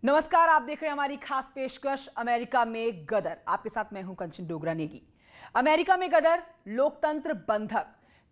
नमस्कार, आप देख रहे हैं हमारी खास पेशकश अमेरिका में गदर। आपके साथ मैं हूं कंचन डोगरा नेगी। अमेरिका में गदर, लोकतंत्र बंधक।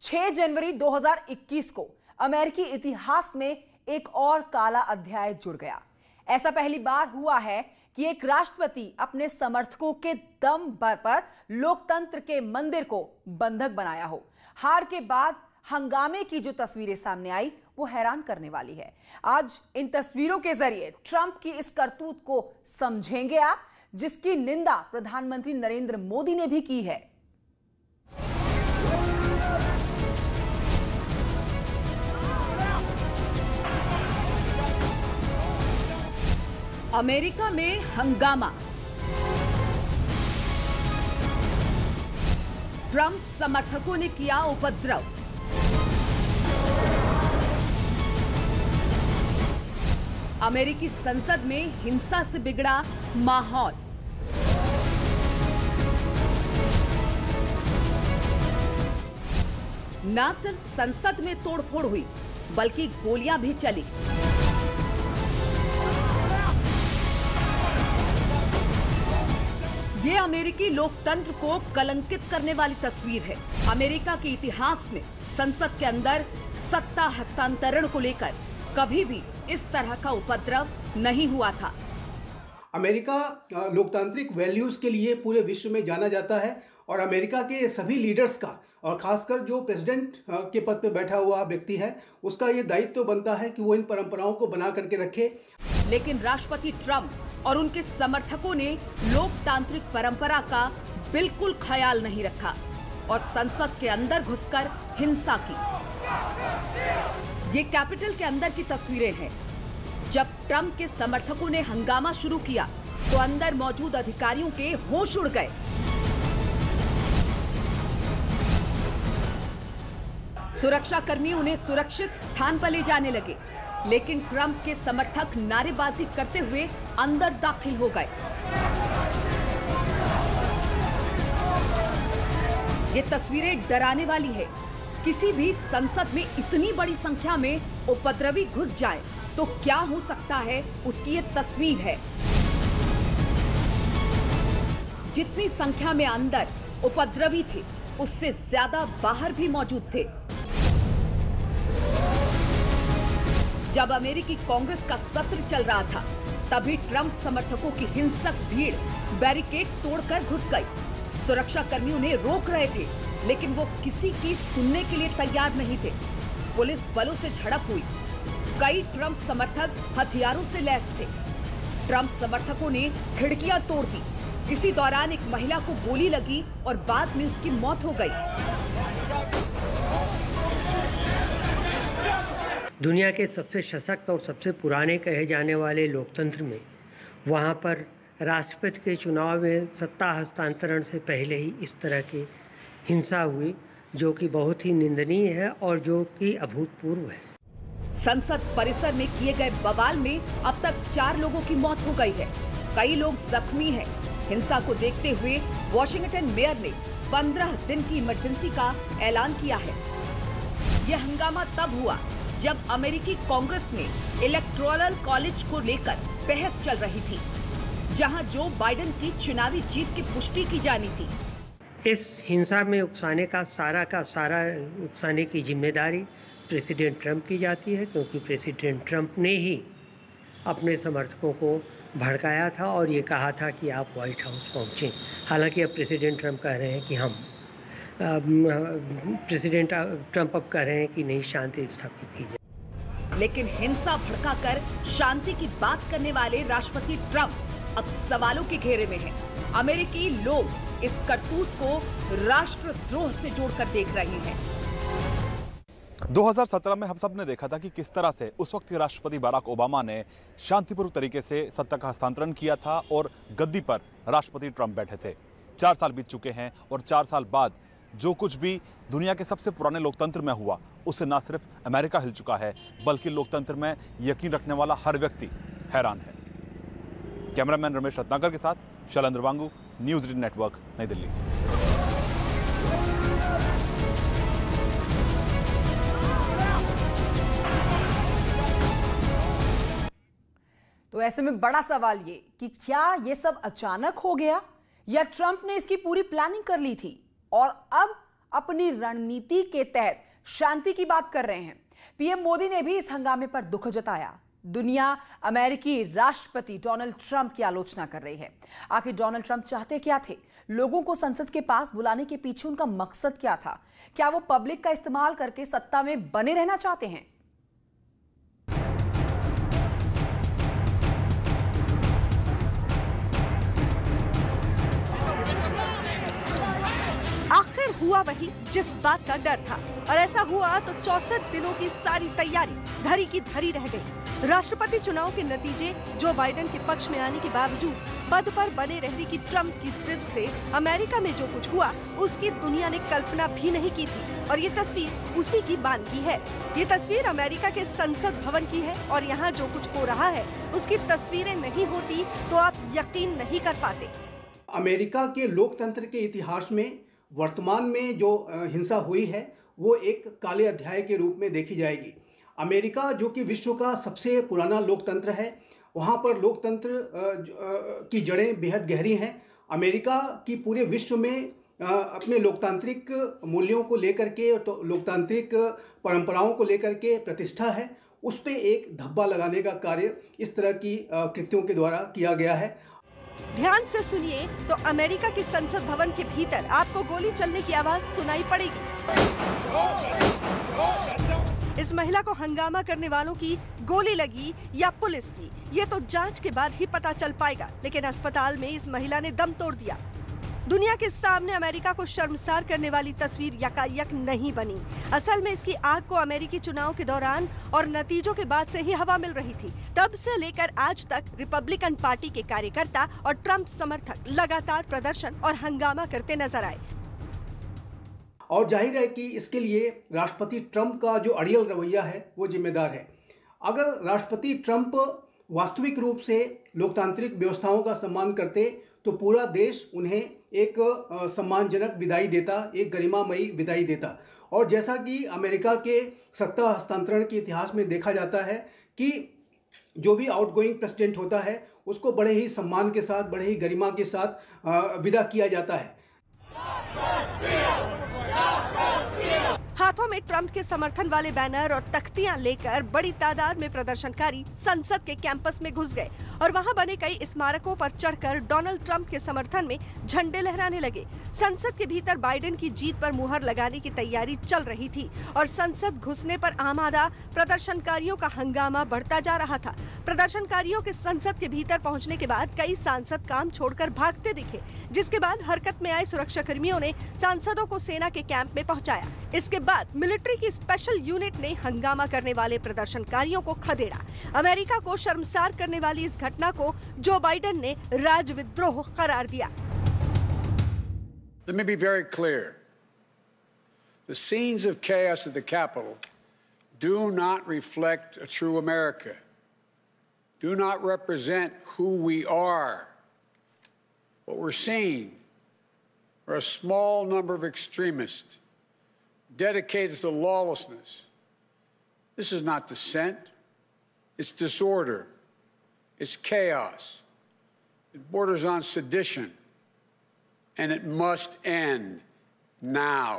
6 जनवरी 2021 को अमेरिकी इतिहास में एक और काला अध्याय जुड़ गया। ऐसा पहली बार हुआ है कि एक राष्ट्रपति अपने समर्थकों के दम पर लोकतंत्र के मंदिर को बंधक बनाया हो। हार के बाद हंगामे की जो तस्वीरें सामने आई वो हैरान करने वाली है। आज इन तस्वीरों के जरिए ट्रंप की इस करतूत को समझेंगे आप, जिसकी निंदा प्रधानमंत्री नरेंद्र मोदी ने भी की है। अमेरिका में हंगामा। ट्रंप समर्थकों ने किया उपद्रव। अमेरिकी संसद में हिंसा से बिगड़ा माहौल। न सिर्फ संसद में तोड़फोड़ हुई बल्कि गोलियां भी चली। ये अमेरिकी लोकतंत्र को कलंकित करने वाली तस्वीर है। अमेरिका के इतिहास में संसद के अंदर सत्ता हस्तांतरण को लेकर कभी भी इस तरह का उपद्रव नहीं हुआ था। अमेरिका लोकतांत्रिक वैल्यूज के लिए पूरे विश्व में जाना जाता है और अमेरिका के सभी लीडर्स का और खासकर जो प्रेसिडेंट के पद पर बैठा हुआ व्यक्ति है उसका ये दायित्व बनता है कि वो इन परंपराओं को बना करके रखे। लेकिन राष्ट्रपति ट्रंप और उनके समर्थकों ने लोकतांत्रिक परंपरा का बिल्कुल ख्याल नहीं रखा और संसद के अंदर घुसकर हिंसा की। ये कैपिटल के अंदर की तस्वीरें हैं। जब ट्रंप के समर्थकों ने हंगामा शुरू किया तो अंदर मौजूद अधिकारियों के होश उड़ गए। सुरक्षाकर्मी उन्हें सुरक्षित स्थान पर ले जाने लगे, लेकिन ट्रंप के समर्थक नारेबाजी करते हुए अंदर दाखिल हो गए। ये तस्वीरें डराने वाली है। किसी भी संसद में इतनी बड़ी संख्या में उपद्रवी घुस जाए तो क्या हो सकता है, उसकी ये तस्वीर है। जितनी संख्या में अंदर उपद्रवी थे उससे ज्यादा बाहर भी मौजूद थे। जब अमेरिकी कांग्रेस का सत्र चल रहा था तभी ट्रंप समर्थकों की हिंसक भीड़ बैरिकेड तोड़कर घुस गई। सुरक्षाकर्मी उन्हें रोक रहे थे लेकिन वो किसी की सुनने के लिए तैयार नहीं थे। पुलिस बलों से झड़प हुई। कई ट्रंप समर्थक हथियारों से लैस थे। ट्रंप समर्थकों ने खिड़कियां तोड़ दी। इसी दौरान एक महिला को गोली लगी और बाद में उसकी मौत हो गई। दुनिया के सबसे सशक्त और सबसे पुराने कहे जाने वाले लोकतंत्र में वहाँ पर राष्ट्रपति के चुनाव में सत्ता हस्तांतरण से पहले ही इस तरह की हिंसा हुई, जो कि बहुत ही निंदनीय है और जो कि अभूतपूर्व है। संसद परिसर में किए गए बवाल में अब तक 4 लोगों की मौत हो गई है। कई लोग जख्मी हैं। हिंसा को देखते हुए वॉशिंगटन मेयर ने 15 दिन की इमरजेंसी का ऐलान किया है। यह हंगामा तब हुआ जब अमेरिकी कांग्रेस में इलेक्टोरल कॉलेज को लेकर बहस चल रही थी, जहां जो बाइडेन की चुनावी जीत की पुष्टि की जानी थी। इस हिंसा में उकसाने का सारा उकसाने की जिम्मेदारी प्रेसिडेंट ट्रंप की जाती है, क्योंकि प्रेसिडेंट ट्रंप ने ही अपने समर्थकों को भड़काया था और ये कहा था कि आप व्हाइट हाउस पहुँचें। हालांकि अब प्रेसिडेंट ट्रंप कह रहे हैं कि प्रेसिडेंट ट्रंप अब कह रहे हैं कि नहीं, शांति स्थापित की जाए। लेकिन हिंसा भड़काकर शांति की बात करने वाले राष्ट्रपति ट्रंप अब सवालों के घेरे में हैं। अमेरिकी लोग इस करतूत को राष्ट्रद्रोह से जोड़कर देख रहे हैं। 2017 में हम सब ने देखा था कि किस तरह से उस वक्त के राष्ट्रपति बराक ओबामा ने शांतिपूर्ण तरीके से सत्ता का हस्तांतरण किया था और गद्दी पर राष्ट्रपति ट्रंप बैठे थे। 4 साल बीत चुके हैं और 4 साल बाद जो कुछ भी दुनिया के सबसे पुराने लोकतंत्र में हुआ उससे न सिर्फ अमेरिका हिल चुका है बल्कि लोकतंत्र में यकीन रखने वाला हर व्यक्ति हैरान है। कैमरामैन रमेश रत्नाकर के साथ शैलेंद्र वांगू, न्यूज़ 18 नेटवर्क, नई दिल्ली। तो ऐसे में बड़ा सवाल ये कि क्या ये सब अचानक हो गया या ट्रंप ने इसकी पूरी प्लानिंग कर ली थी और अब अपनी रणनीति के तहत शांति की बात कर रहे हैं। पीएम मोदी ने भी इस हंगामे पर दुख जताया। दुनिया अमेरिकी राष्ट्रपति डोनाल्ड ट्रंप की आलोचना कर रही है। आखिर डोनाल्ड ट्रंप चाहते क्या थे? लोगों को संसद के पास बुलाने के पीछे उनका मकसद क्या था? क्या वो पब्लिक का इस्तेमाल करके सत्ता में बने रहना चाहते हैं? आखिर हुआ वही जिस बात का डर था, और ऐसा हुआ तो 64 दिनों की सारी तैयारी धरी की धरी रह गई। राष्ट्रपति चुनाव के नतीजे जो बाइडेन के पक्ष में आने के बावजूद पद पर बने रहने की ट्रंप की जिद से अमेरिका में जो कुछ हुआ उसकी दुनिया ने कल्पना भी नहीं की थी, और ये तस्वीर उसी की बानगी है। ये तस्वीर अमेरिका के संसद भवन की है, और यहाँ जो कुछ हो रहा है उसकी तस्वीरें नहीं होती तो आप यकीन नहीं कर पाते। अमेरिका के लोकतंत्र के इतिहास में वर्तमान में जो हिंसा हुई है वो एक काले अध्याय के रूप में देखी जाएगी। अमेरिका जो कि विश्व का सबसे पुराना लोकतंत्र है, वहाँ पर लोकतंत्र की जड़ें बेहद गहरी हैं। अमेरिका की पूरे विश्व में अपने लोकतांत्रिक मूल्यों को लेकर के, तो लोकतांत्रिक परंपराओं को लेकर के प्रतिष्ठा है, उस पर एक धब्बा लगाने का कार्य इस तरह की कृत्यों के द्वारा किया गया है। ध्यान से सुनिए तो अमेरिका के संसद भवन के भीतर आपको गोली चलने की आवाज सुनाई पड़ेगी। इस महिला को हंगामा करने वालों की गोली लगी या पुलिस की, ये तो जांच के बाद ही पता चल पाएगा, लेकिन अस्पताल में इस महिला ने दम तोड़ दिया। दुनिया के सामने अमेरिका को शर्मसार करने वाली तस्वीर यकायक नहीं बनी। असल में इसकी आग को अमेरिकी चुनाव के दौरान और नतीजों के बाद से ही हवा मिल रही थी। तब से लेकर आज तक रिपब्लिकन पार्टी के कार्यकर्ता और ट्रंप समर्थक लगातार प्रदर्शन और हंगामा करते नजर आए। और जाहिर है कि इसके लिए राष्ट्रपति ट्रंप का जो अड़ियल रवैया है वो जिम्मेदार है। अगर राष्ट्रपति ट्रंप वास्तविक रूप से लोकतांत्रिक व्यवस्थाओं का सम्मान करते तो पूरा देश उन्हें एक सम्मानजनक विदाई देता, एक गरिमामयी विदाई देता। और जैसा कि अमेरिका के सत्ता हस्तांतरण के इतिहास में देखा जाता है कि जो भी आउटगोइंग प्रेसिडेंट होता है उसको बड़े ही सम्मान के साथ, बड़े ही गरिमा के साथ विदा किया जाता है। हाथों में ट्रंप के समर्थन वाले बैनर और तख्तियां लेकर बड़ी तादाद में प्रदर्शनकारी संसद के कैंपस में घुस गए और वहां बने कई स्मारकों पर चढ़कर डोनाल्ड ट्रंप के समर्थन में झंडे लहराने लगे। संसद के भीतर बाइडेन की जीत पर मुहर लगाने की तैयारी चल रही थी और संसद घुसने पर आमादा प्रदर्शनकारियों का हंगामा बढ़ता जा रहा था। प्रदर्शनकारियों के संसद के भीतर पहुंचने के बाद कई सांसद काम छोड़कर भागते दिखे, जिसके बाद हरकत में आए सुरक्षा कर्मियों ने सांसदों को सेना के कैंप में पहुंचाया। इसके बाद मिलिट्री की स्पेशल यूनिट ने हंगामा करने वाले प्रदर्शनकारियों को खदेड़ा। अमेरिका को शर्मसार करने वाली इस घटना को जो बाइडेन ने राजविद्रोह करार दिया। Let me be very clear. The scenes of chaos at the Capitol do not reflect a true America, do not represent who we are. What we're seeing are a small number of extremists dedicated to lawlessness. This is not dissent, it's disorder, it's chaos, it borders on sedition, and it must end now.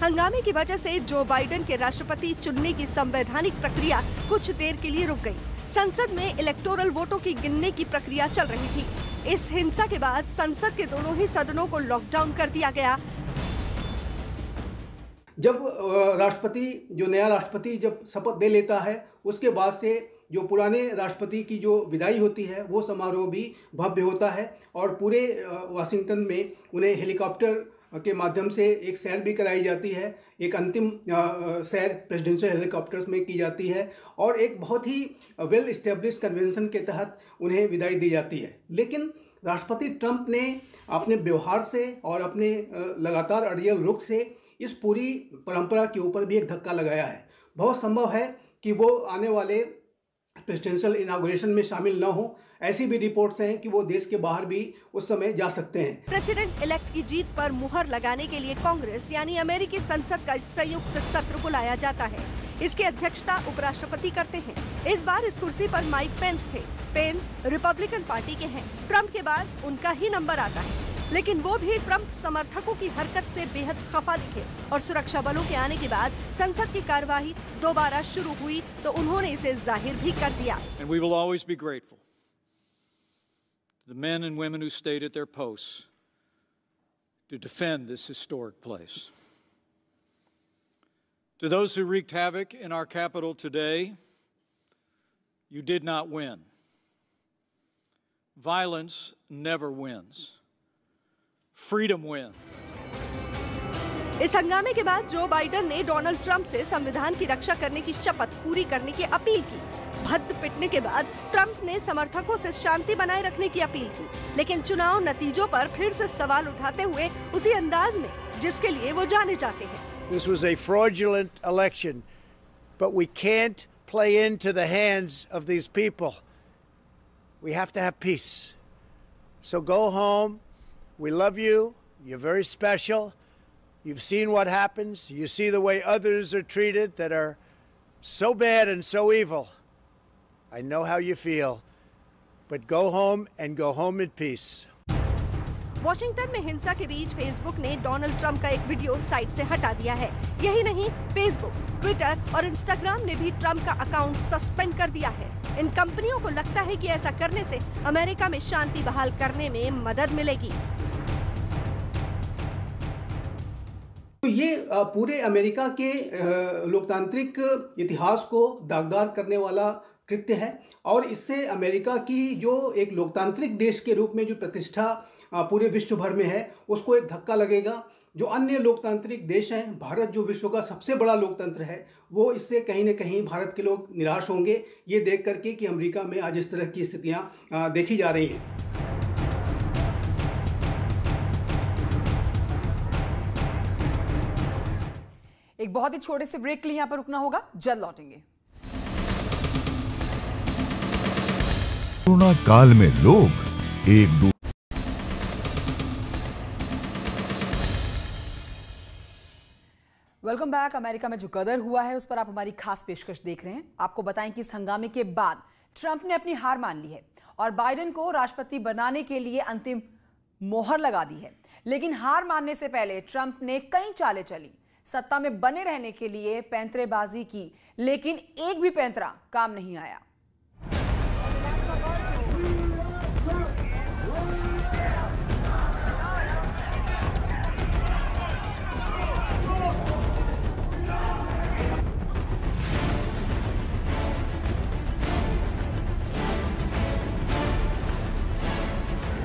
हंगामे की वजह से Joe Biden के राष्ट्रपति चुनने की संवैधानिक प्रक्रिया कुछ देर के लिए रुक गई। संसद में इलेक्टोरल वोटों की गिनने की प्रक्रिया चल रही थी। इस हिंसा के बाद संसद के दोनों ही सदनों को लॉकडाउन कर दिया गया। जब नया राष्ट्रपति जब शपथ दे लेता है, उसके बाद से जो पुराने राष्ट्रपति की जो विदाई होती है वो समारोह भी भव्य होता है और पूरे वाशिंगटन में उन्हें हेलीकॉप्टर के माध्यम से एक सैर भी कराई जाती है। एक अंतिम सैर प्रेसिडेंशियल हेलीकॉप्टर्स में की जाती है और एक बहुत ही वेल इस्टेब्लिश्ड कन्वेंशन के तहत उन्हें विदाई दी जाती है। लेकिन राष्ट्रपति ट्रंप ने अपने व्यवहार से और अपने लगातार अड़ियल रुख से इस पूरी परंपरा के ऊपर भी एक धक्का लगाया है। बहुत संभव है कि वो आने वाले प्रेसिडेंशियल इनागुरेशन में शामिल न हो। ऐसी भी रिपोर्ट्स हैं कि वो देश के बाहर भी उस समय जा सकते हैं। प्रेसिडेंट इलेक्ट की जीत पर मुहर लगाने के लिए कांग्रेस यानी अमेरिकी संसद का संयुक्त सत्र बुलाया जाता है। इसकी अध्यक्षता उपराष्ट्रपति करते हैं। इस बार इस कुर्सी पर माइक पेंस थे। पेंस रिपब्लिकन पार्टी के हैं। ट्रंप के बाद उनका ही नंबर आता है, लेकिन वो भी ट्रंप समर्थकों की हरकत से बेहद खफा दिखे और सुरक्षा बलों के आने के बाद संसद की कार्यवाही दोबारा शुरू हुई तो उन्होंने इसे जाहिर भी कर दिया। And we will always be grateful to the men and women who stayed at their posts to defend this historic place. To those who wreaked havoc in our capital today, you did not win. Violence never wins. Freedom wins. इस हंगामे के बाद Joe Biden ने Donald Trump से संविधान की रक्षा करने की शपथ पूरी करने की अपील की। भद्द पिटने के बाद ट्रंप ने समर्थकों से शांति बनाए रखने की अपील की, लेकिन चुनाव नतीजों पर फिर से सवाल उठाते हुए उसी अंदाज में जिसके लिए वो जाने जाते हैं। This was a fraudulent election, but we can't play into the hands of these people. We have to have peace. So go home. We love you. You're very special. You've seen what happens. You see the way others are treated that are so bad and so evil. I know how you feel. But go home and go home in peace. Washington में हिंसा के बीच Facebook ने Donald Trump का एक video site से हटा दिया है। यही नहीं, फेसबुक, ट्विटर और इंस्टाग्राम ने भी ट्रंप का अकाउंट सस्पेंड कर दिया है। इन कंपनियों को लगता है कि ऐसा करने से अमेरिका में शांति बहाल करने में मदद मिलेगी। तो ये पूरे अमेरिका के लोकतांत्रिक इतिहास को दागदार करने वाला कृत्य है और इससे अमेरिका की जो एक लोकतांत्रिक देश के रूप में जो प्रतिष्ठा पूरे विश्व भर में है उसको एक धक्का लगेगा। जो अन्य लोकतांत्रिक देश हैं, भारत जो विश्व का सबसे बड़ा लोकतंत्र है, वो इससे कहीं न कहीं भारत के लोग निराश होंगे ये देख करके कि अमेरिका में आज इस तरह की स्थितियां देखी जा रही हैं। एक बहुत ही छोटे से ब्रेक के लिए यहाँ पर रुकना होगा, जल्द लौटेंगे। कोरोना काल में लोग एक दूसरे वेलकम बैक। अमेरिका में जो गदर हुआ है उस पर आप हमारी खास पेशकश देख रहे हैं। आपको बताएं कि इस हंगामे के बाद ट्रंप ने अपनी हार मान ली है और बाइडेन को राष्ट्रपति बनाने के लिए अंतिम मोहर लगा दी है। लेकिन हार मानने से पहले ट्रंप ने कई चालें चली, सत्ता में बने रहने के लिए पैंतरेबाजी की, लेकिन एक भी पैंतरा काम नहीं आया।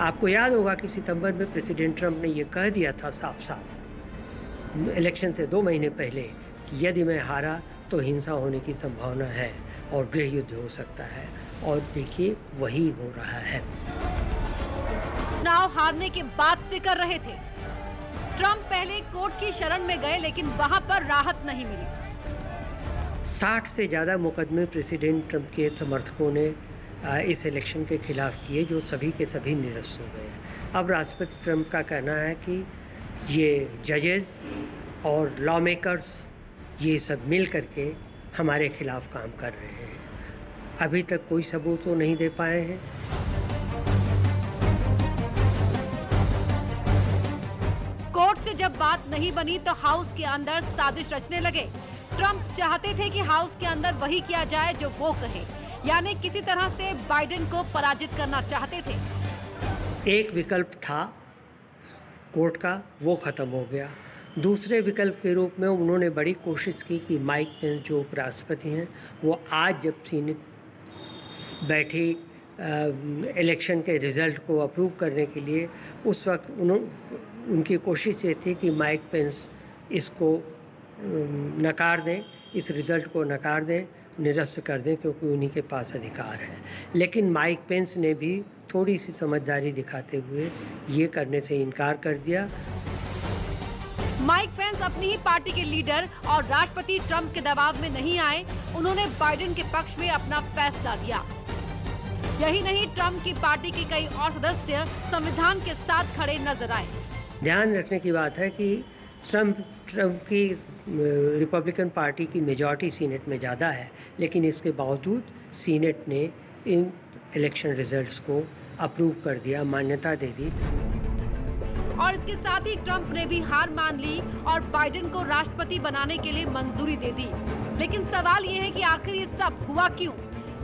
आपको याद होगा कि सितंबर में प्रेसिडेंट ट्रंप ने यह कह दिया था साफ साफ इलेक्शन से 2 महीने पहले कि यदि मैं हारा तो हिंसा होने की संभावना है और गृह युद्ध हो सकता है, और देखिए वही हो रहा है। चुनाव हारने के बाद से कर रहे थे। ट्रंप पहले कोर्ट की शरण में गए लेकिन वहां पर राहत नहीं मिली। 60 से ज़्यादा मुकदमे प्रेसिडेंट ट्रंप के समर्थकों ने इस इलेक्शन के खिलाफ किए, जो सभी के सभी निरस्त हो गए। अब राष्ट्रपति ट्रंप का कहना है कि ये जजेस और लॉ मेकर्स ये सब मिल करके हमारे खिलाफ काम कर रहे हैं। अभी तक कोई सबूत तो नहीं दे पाए हैं। कोर्ट से जब बात नहीं बनी तो हाउस के अंदर साजिश रचने लगे। ट्रंप चाहते थे कि हाउस के अंदर वही किया जाए जो वो कहे, यानी किसी तरह से बाइडेन को पराजित करना चाहते थे। एक विकल्प था कोर्ट का, वो ख़त्म हो गया। दूसरे विकल्प के रूप में उन्होंने बड़ी कोशिश की कि माइक पेंस जो उपराष्ट्रपति हैं वो आज जब सीनेट बैठी इलेक्शन के रिज़ल्ट को अप्रूव करने के लिए, उस वक्त उनकी कोशिश ये थी कि माइक पेंस इसको नकार दें, इस रिज़ल्ट को नकार दें, निरस्त कर दें, क्योंकि उन्हीं के पास अधिकार है। लेकिन माइक पेंस ने भी थोड़ी सी समझदारी दिखाते हुए ये करने से इनकार कर दिया। माइक पेंस अपनी ही पार्टी के लीडर और राष्ट्रपति ट्रंप के दबाव में नहीं आए, उन्होंने बाइडेन के पक्ष में अपना फैसला दिया। यही नहीं, ट्रंप की पार्टी के कई और सदस्य संविधान के साथ खड़े नजर आए। ध्यान रखने की बात है कि ट्रंप की रिपब्लिकन पार्टी की मेजॉरिटी सीनेट में ज़्यादा है, लेकिन इसके बावजूद सीनेट ने इन इलेक्शन रिजल्ट्स को अप्रूव कर दिया, मान्यता दे दी। और इसके साथ ही ट्रंप ने भी हार मान ली और बाइडेन को राष्ट्रपति बनाने के लिए मंजूरी दे दी। लेकिन सवाल ये है कि आखिर ये सब हुआ क्यों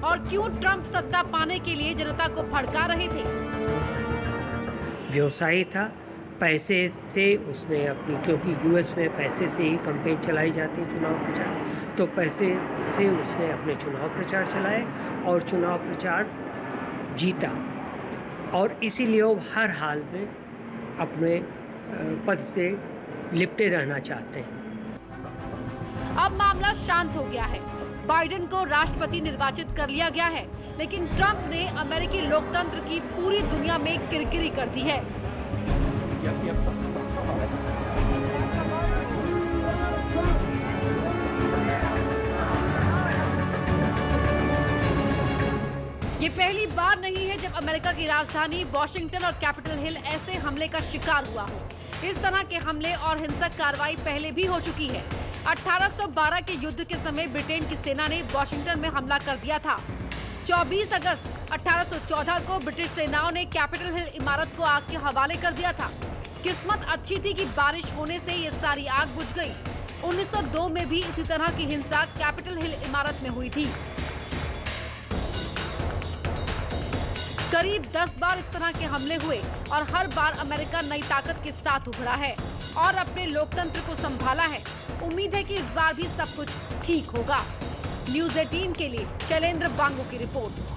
और क्यों ट्रंप सत्ता पाने के लिए जनता को भड़का रहे थे? व्यवसायी था, पैसे से उसने अपनी, क्योंकि यूएस में पैसे से ही कैंपेन चलाई जाती है, चुनाव प्रचार, तो पैसे से उसने अपने चुनाव प्रचार चलाए और चुनाव प्रचार जीता। और इसीलिए वो हर हाल में अपने पद से लिपटे रहना चाहते हैं। अब मामला शांत हो गया है, बाइडेन को राष्ट्रपति निर्वाचित कर लिया गया है, लेकिन ट्रंप ने अमेरिकी लोकतंत्र की पूरी दुनिया में किरकिरी कर दी है। ये पहली बार नहीं है जब अमेरिका की राजधानी वॉशिंगटन और कैपिटल हिल ऐसे हमले का शिकार हुआ हो। इस तरह के हमले और हिंसक कार्रवाई पहले भी हो चुकी है। 1812 के युद्ध के समय ब्रिटेन की सेना ने वॉशिंगटन में हमला कर दिया था। 24 अगस्त 1814 को ब्रिटिश सेनाओं ने कैपिटल हिल इमारत को आग के हवाले कर दिया था। किस्मत अच्छी थी कि बारिश होने से ये सारी आग बुझ गई। 1902 में भी इसी तरह की हिंसा कैपिटल हिल इमारत में हुई थी। करीब 10 बार इस तरह के हमले हुए और हर बार अमेरिका नई ताकत के साथ उभरा है और अपने लोकतंत्र को संभाला है। उम्मीद है कि इस बार भी सब कुछ ठीक होगा। न्यूज़ 18 के लिए शैलेंद्र बांगो की रिपोर्ट।